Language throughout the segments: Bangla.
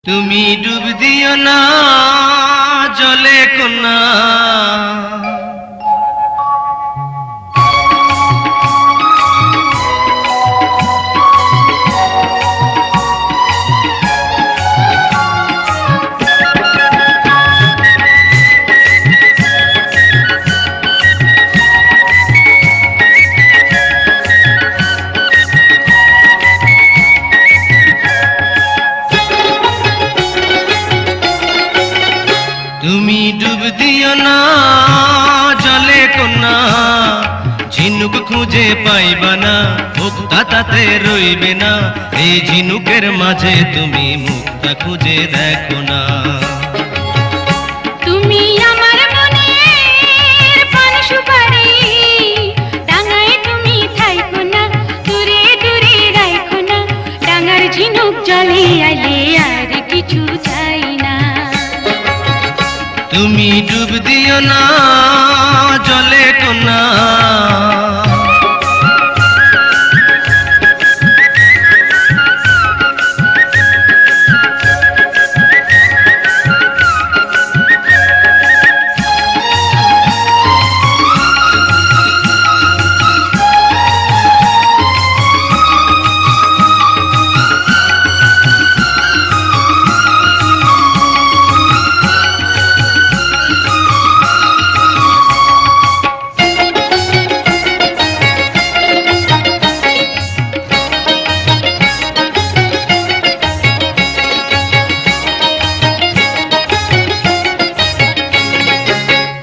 তুমি ডুব দিও না জলে কোনা, তুমি ডুব দিও না জলে কোনা, ঝিনুক খুঁজে পাইবা না, মুক্তা তাতে রইবে না। এই ঝিনুকের মাঝে তুমি মুক্তা খুঁজে দেখো না। তুমি আমার মনের পান সুপারি, ডাঙায় তুমি থাইকো না, দূরে দূরে রাইখো না। ডাঙার ঝিনুক জলে আইলে আর কিছু চাই না। তুমি ডুব দিও না জলে কোনা,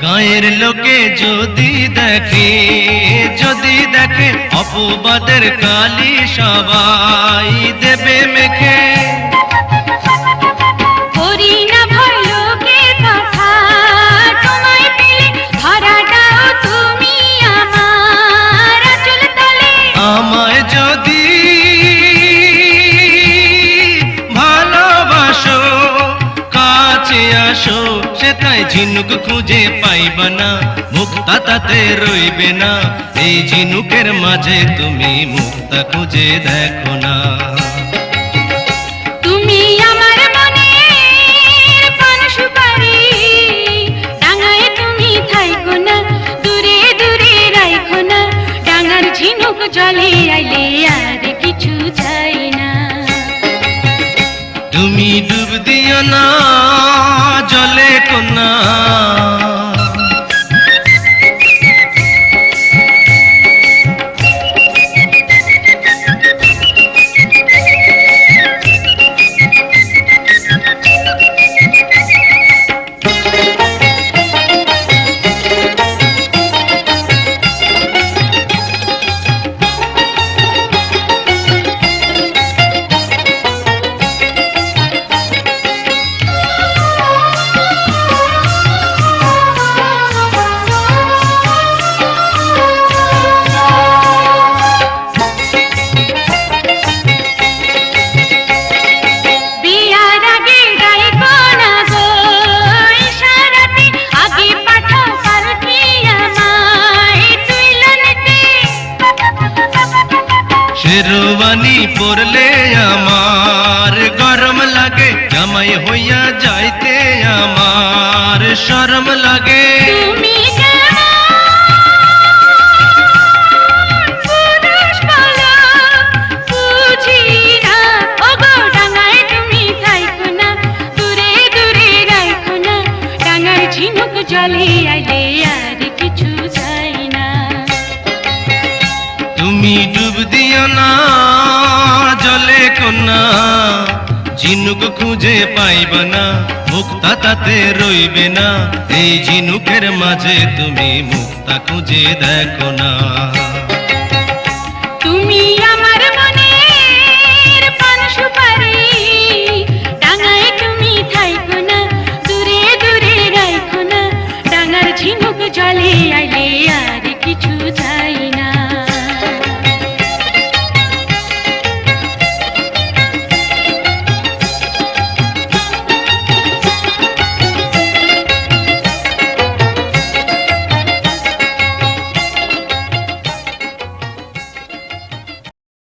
গায়ের লোকে যদি দেখে অপবাদের কালি সবাই দেবে মেখে। করি না ভয় লোকের কথা, তোমায় পেলে ধরা দাও তুমি আমার আঁচল তলে। আমায় যদি ভালোবাসো কাছে আসো, সেটাই ঝিনুক খুঁজে পাইবা না, মুক্তা তাতে রইবে না। এই ঝিনুকের মাঝে তুমি মুক্তা খুঁজে দেখো না। তুমি আমার মনের পান সুপারি, ডাঙায় তুমি থাইকো না, দূরে দূরে রাইখো না। ডাঙার ঝিনুক জলে আইলে আর কিছু চাই না। তুমি ডুব দিও না জলে কোনা, শেরওয়ানি পরলে আমার গরম লাগে, জামাই হইয়া যাইতে আমার শরম লাগে। তুমি পুরুষ বলো বুঝি না, ওগো ডাঙায় তুমি থাইকো না, দূরে দূরে রাইখো না। ডাঙার ঝিনুক জলে আইলে আর কিছু চাই না। তুমি ডুব দিও না জলে কোনা, ঝিনুক খুঁজে পাইবা না, মুক্তা তাতে রইবে না। এই ঝিনুকের মাঝে তুমি মুক্তা খুঁজে দেখো না। তুমি